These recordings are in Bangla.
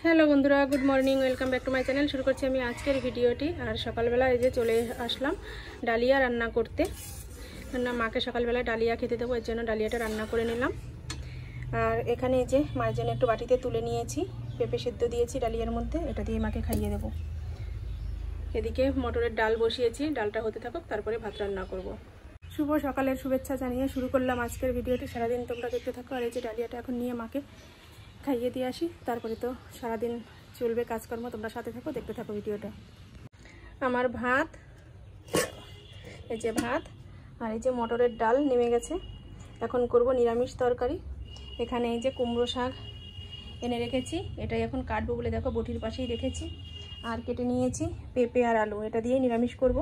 হ্যালো বন্ধুরা, good morning, welcome back to my channel. শুরু করছি আমি আজকের ভিডিওটি। আর সকালবেলা এই যে চলে আসলাম ডালিয়া রান্না করতে। মাকে সকালবেলা ডালিয়া খেতে দেবো, এর জন্য ডালিয়াটা রান্না করে নিলাম। আর এখানে এই যে মায়ের জন্য একটু বাটিতে তুলে নিয়েছি, পেঁপে সেদ্ধ দিয়েছি ডালিয়ার মধ্যে, এটা দিয়ে মাকে খাইয়ে দেবো। এদিকে মটরের ডাল বসিয়েছি, ডালটা হতে থাকুক, তারপরে ভাত রান্না করব। শুভ সকালের শুভেচ্ছা জানিয়ে শুরু করলাম আজকের ভিডিওটি। সারাদিন তোমরা দেখতে থাকো। আর এই যে ডালিয়াটা এখন নিয়ে মাকে খাইয়ে দিয়ে আসি, তারপরে তো সারাদিন চলবে কাজকর্ম। তোমরা সাথে থাকো, দেখতে থাকো ভিডিওটা। আমার ভাত, এই যে ভাত, আর এই যে মটরের ডাল নেমে গেছে। এখন করব নিরামিষ তরকারি। এখানে এই যে কুমড়ো শাক এনে রেখেছি, এটাই এখন কাটবো বলে দেখো বটির পাশেই রেখেছি। আর কেটে নিয়েছি পেঁপে আর আলু, এটা দিয়ে নিরামিষ করব।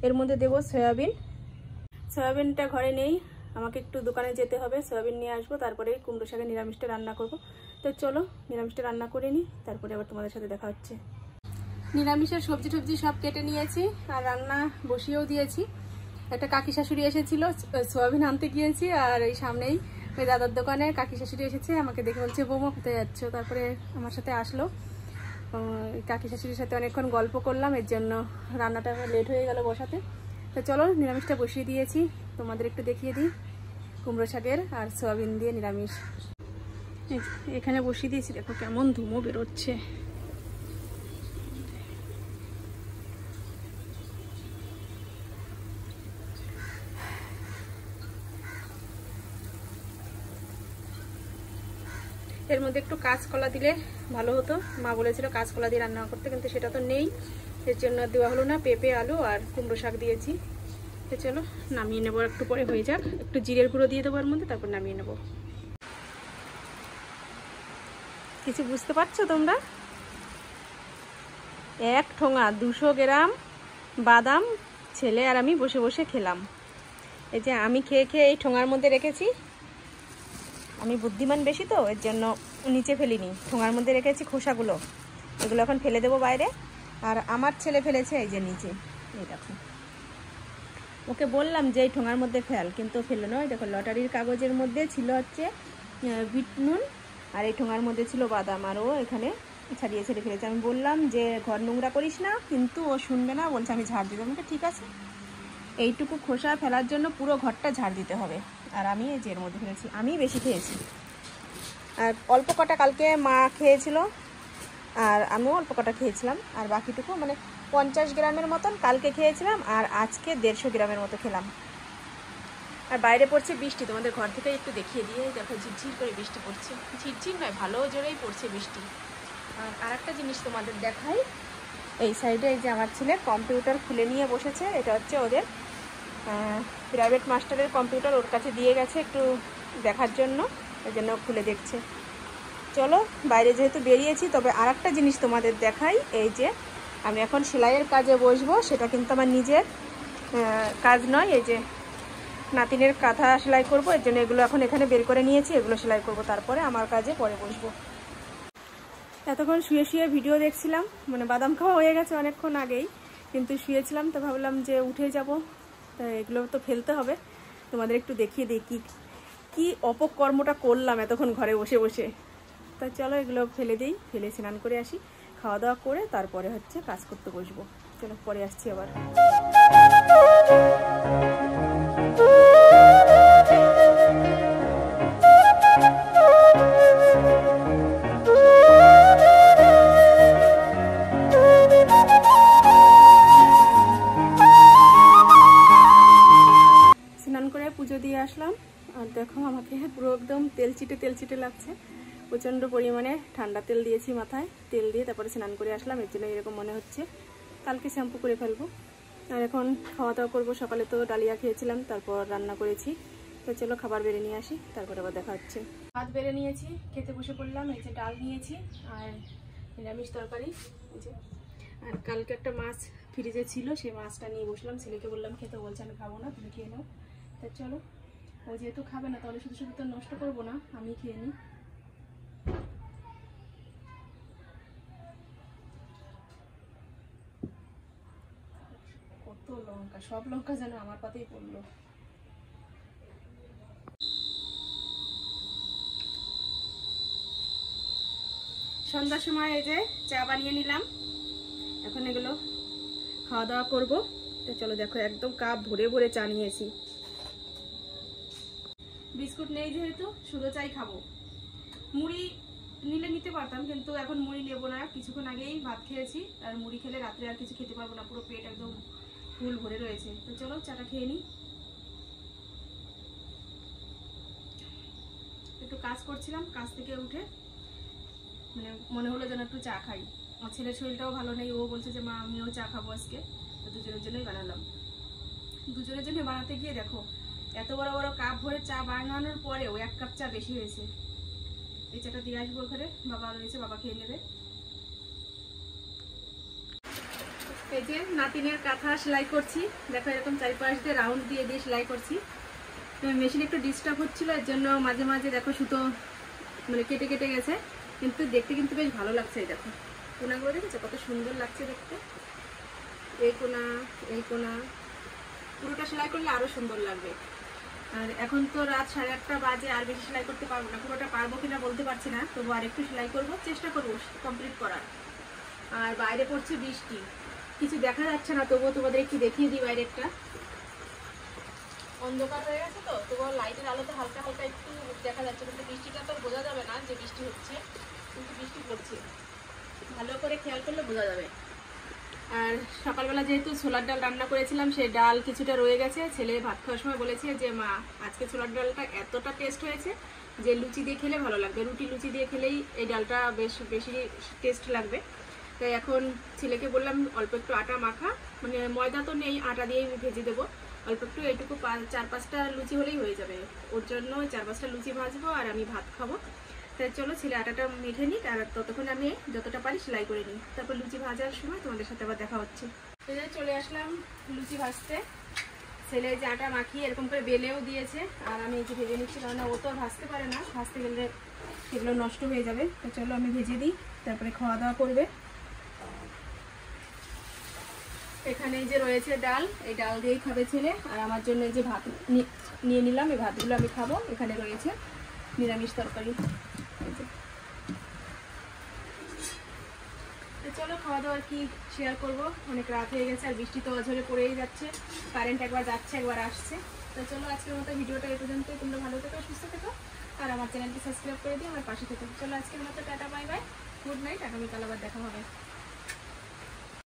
এর মধ্যে দেবো সয়াবিন। সয়াবিনটা ঘরে নেই, আমাকে একটু দোকানে যেতে হবে, সয়াবিন নিয়ে আসবো, তারপরে কুমড়ো শাকের নিরামিষটা রান্না করব। তো চলো নিরামিষটা রান্না করে নিই, তারপরে আবার তোমাদের সাথে দেখা হচ্ছে। নিরামিষের সবজি টবজি সব কেটে নিয়েছি আর রান্না বসিয়েও দিয়েছি। একটা কাকি শাশুড়ি এসেছিল, সয়াবিন আনতে গিয়েছি, আর এই সামনেই ওই দাদার দোকানে কাকি শাশুড়ি এসেছে, আমাকে দেখে বলছে বৌমা কোথায় যাচ্ছ। তারপরে আমার সাথে আসলো, কাকি শাশুড়ির সাথে অনেকক্ষণ গল্প করলাম, এর জন্য রান্নাটা লেট হয়ে গেল বসাতে। তো চলো নিরামিষটা বসিয়ে দিয়েছি, তোমাদের একটু দেখিয়ে দিই। কুমড়ো শাকের আর সয়াবিন দিয়ে নিরামিষ এখানে বসিয়ে দিয়েছি। দেখো কেমন ধুমো বেরোচ্ছে। এর মধ্যে একটু কাঁচকলা দিলে ভালো হতো, মা বলেছিল কাঁচকলা দিয়ে রান্না করতে, কিন্তু সেটা তো নেই, এর জন্য দেওয়া হলো না। পেঁপে আলু আর কুমড়ো শাক দিয়েছি। তো চলো নামিয়ে নেবো, একটু পরে হয়ে যাক। একটু জিরের গুঁড়ো দিয়ে দেবো এর মধ্যে, তারপর নামিয়ে নেবো। কিছু বুঝতে পারছো তোমরা? এক ঠোঙা 200 গ্রাম বাদাম ছেলে আর আমি বসে বসে খেলাম। এই যে আমি খেয়ে খেয়ে এই ঠোঙার মধ্যে রেখেছি। আমি বুদ্ধিমান বেশি তো, এর জন্য নিচে ফেলিনি, ঠোঙার মধ্যে রেখেছি খোসাগুলো। এগুলো এখন ফেলে দেবো বাইরে। আর আমার ছেলে ফেলেছে এই যে নিচে, এই দেখো। ওকে বললাম যে এই ঠোঙার মধ্যে ফেল, কিন্তু ফেলো না। ওই দেখো লটারির কাগজের মধ্যে ছিল হচ্ছে বিট নুন, আর এই ঠোঙার মধ্যে ছিল বাদাম, আর ও এখানে ছাড়িয়ে ছেড়ে ফেলেছে। আমি বললাম যে ঘর নোংরা করিস না, কিন্তু ও শুনবে না, বলছে আমি ঝাড় দিতে। আমাকে ঠিক আছে, এইটুকু খোসা ফেলার জন্য পুরো ঘরটা ঝাড় দিতে হবে। আর আমি এই যে এর মধ্যে ফেলেছি, আমি বেশি খেয়েছি। আর অল্প কটা কালকে মা খেয়েছিল, আর আমিও অল্প কটা খেয়েছিলাম। আর বাকিটুকু মানে 50 গ্রামের মতন কালকে খেয়েছিলাম, আর আজকে 150 গ্রামের মতো খেলাম। আর বাইরে পড়ছে বৃষ্টি, তোমাদের ঘর থেকে একটু দেখিয়ে দিয়ে। দেখো ঝিরঝির করে বৃষ্টি পড়ছে, ঝিরঝির নয়, ভালো জোরেই পড়ছে বৃষ্টি। আর একটা জিনিস তোমাদের দেখাই, এই সাইডে এই যে আমার ছেলে কম্পিউটার খুলে নিয়ে বসেছে। এটা হচ্ছে ওদের প্রাইভেট মাস্টারের কম্পিউটার, ওর কাছে দিয়ে গেছে একটু দেখার জন্য, এই জন্য খুলে দেখছে। চলো বাইরে যেহেতু বেরিয়েছি, তবে আর একটা জিনিস তোমাদের দেখাই। এই যে আমি এখন সেলাইয়ের কাজে বসবো, সেটা কিন্তু আমার নিজের কাজ নয়। এই যে নাতিনের কাঁথা সেলাই করব, এর জন্য এগুলো এখন এখানে বের করে নিয়েছি, এগুলো সেলাই করব, তারপরে আমার কাজে পরে বসবো। এতক্ষণ শুয়ে শুয়ে ভিডিও দেখছিলাম, মানে বাদাম খাওয়া হয়ে গেছে অনেকক্ষণ আগেই, কিন্তু শুয়েছিলাম, তো ভাবলাম যে উঠে যাব, তা এগুলো তো ফেলতে হবে, তোমাদের একটু দেখিয়ে দিই কি অপকর্মটা করলাম এতক্ষণ ঘরে বসে বসে। তা চলো এগুলো ফেলে দিই, ফেলে স্নান করে আসি, খাওয়া দাওয়া করে তারপরে হচ্ছে কাজ করতে বসবো। চলো পরে আসছি আবার। স্নান করে পুজো দিয়ে আসলাম, আর দেখো আমাকে পুরো একদম তেলচিটে লাগছে। প্রচণ্ড পরিমাণে ঠান্ডা তেল দিয়েছি মাথায়, তেল দিয়ে তারপরে স্নান করে আসলাম, এর জন্য এরকম মনে হচ্ছে। কালকে শ্যাম্পু করে ফেলবো। আর এখন খাওয়া দাওয়া করবো। সকালে তো ডালিয়া খেয়েছিলাম, তারপর রান্না করেছি। তো চলো খাবার বেড়ে নিয়ে আসি, তারপরে আবার দেখা হচ্ছে। ভাত বেড়ে নিয়েছি, খেতে বসে পড়লাম। এই যে ডাল নিয়েছি আর নিরামিষ তরকারি, এই যে। আর কালকে একটা মাছ ফ্রিজে ছিল, সেই মাছটা নিয়ে বসলাম। ছেলেকে বললাম খেতে, বলছে আমি খাবো না, তুমি খেয়ে নাও। তা চলো, ও যেহেতু খাবে না, তাহলে শুধু শুধু তো নষ্ট করবো না, আমি খেয়ে নিই। কত লঙ্কা, সব লঙ্কা যেন আমার পাতেই পড়লো। সন্ধ্যার সময় এই যে চা বানিয়ে নিলাম, এখন এগুলো খাওয়া দাওয়া করবো। তো চলো দেখো, একদম কাপ ভরে ভরে চা নিয়েছি। বিস্কুট নেই যেহেতু শুধু চাই খাবো। মুড়ি নিলে নিতে পারতাম, কিন্তু এখন মুড়ি নেবো না। কিছুক্ষণ আগেই ভাত খেয়েছি, আর মুড়ি খেলে রাত্রে আর কিছু খেতে পারবো না, পুরো পেট একদম ফুল ভরে রয়েছে। তো চলো চাটা খেয়ে নিই। একটু কাজ করছিলাম, কাজ থেকে উঠে মানে মনে হলো যেন একটু চা খাই। আমার ছেলের শরীরটাও ভালো নেই, ও বলছে যে মা আমিও চা খাবো আজকে। তো দুজনের জন্যই বানালাম। দুজনের জন্য বানাতে গিয়ে দেখো, এত বড় বড় কাপ ভরে চা বানানোর পরেও 1 কাপ চা বেশি হয়েছে। এই চাটা দিয়ে আসবো ঘরে, বাবা রয়েছে, বাবা খেয়ে নেবে। এই যে নাতিনের কাঁথা সেলাই করছি, দেখো এরকম চারিপাশ দিয়ে রাউন্ড দিয়ে দিয়ে সেলাই করছি। মেশিন একটু ডিস্টার্ব হচ্ছিল, এর জন্য মাঝে মাঝে দেখো সুতো মানে কেটে কেটে গেছে, কিন্তু দেখতে কিন্তু বেশ ভালো লাগছে। এই দেখো কোনাগুলো দেখেছো কত সুন্দর লাগছে দেখতে। এই কোনা এই কোনা পুরোটা সেলাই করলে আরো সুন্দর লাগবে। আর এখন তো রাত 8:30 বাজে, আর বেশি সেলাই করতে পারবো না। পুরোটা পারবো কিনা বলতে পারছি না, তবু আর একটু সেলাই করবো, চেষ্টা করবো কমপ্লিট করার। আর বাইরে পড়ছে বৃষ্টি, কিছু দেখা যাচ্ছে না, তবুও তোমাদের একটু দেখিয়ে দিই। বাইরেরটা অন্ধকার হয়ে গেছে তো, তবুও লাইটের আলোতে হালকা হালকা একটু দেখা যাচ্ছে, কিন্তু বৃষ্টিটা তো বোঝা যাবে না যে বৃষ্টি হচ্ছে, কিন্তু বৃষ্টি পড়ছে। ভালো করে খেয়াল করলে বোঝা যাবে। আর সকালবেলা যেহেতু ছোলার ডাল রান্না করেছিলাম, সেই ডাল কিছুটা রয়ে গেছে। ছেলে ভাত খাওয়ার সময় বলেছে যে মা আজকে ছোলার ডালটা এতটা টেস্ট হয়েছে যে লুচি দিয়ে খেলে ভালো লাগবে, রুটি লুচি দিয়ে খেলেই এই ডালটা বেশি টেস্ট লাগবে। তাই এখন ছেলেকে বললাম অল্প একটু আটা মাখা, মানে ময়দা তো নেই, আটা দিয়েই ভেজে দেবো। অল্প একটু এইটুকু 4-5টা লুচি হলেই হয়ে যাবে। ওর জন্য 4-5টা লুচি ভাজবো, আর আমি ভাত খাবো। তাই চলো ছেলে আটাটা মেখে নিই, আর ততক্ষণ আমি যতটা পারি সেলাই করে নিই। তারপর লুচি ভাজার সময় তোমাদের সাথে আবার দেখা হচ্ছে। চলে আসলাম লুচি ভাজতে। ছেলে যে আটা মাখিয়ে এরকম করে বেলেও দিয়েছে, আর আমি এই যে ভেজে নিচ্ছি, কারণ ও তো ভাজতে পারে না, ভাজতে গেলে সেগুলো নষ্ট হয়ে যাবে। তো চলো আমি ভেজে দিই, তারপরে খাওয়া দাওয়া করবে। এখানে যে রয়েছে ডাল, এই ডাল দিয়েই খাবে ছেলে, আর আমার জন্য এই যে ভাত নিয়ে নিলাম, এই ভাতগুলো আমি খাবো। এখানে রয়েছে নিরামিষ তরকারি। চলো খাওয়া দাওয়া কি শেয়ার করবো, অনেক রাত হয়ে গেছে, আর বৃষ্টি তো অঝরে পড়েই যাচ্ছে, কারেন্ট একবার যাচ্ছে একবার আসছে। তো চলো আজকের মতো ভিডিওটা এই পর্যন্তই। তোমরা ভালো থেকো, সুস্থ থেকো, আর আমার চ্যানেলটি সাবস্ক্রাইব করে দিও, আমার পাশে থেকো। চলো আজকের মতো tata, bye bye, good night, আগামীকাল আবার দেখা হবে।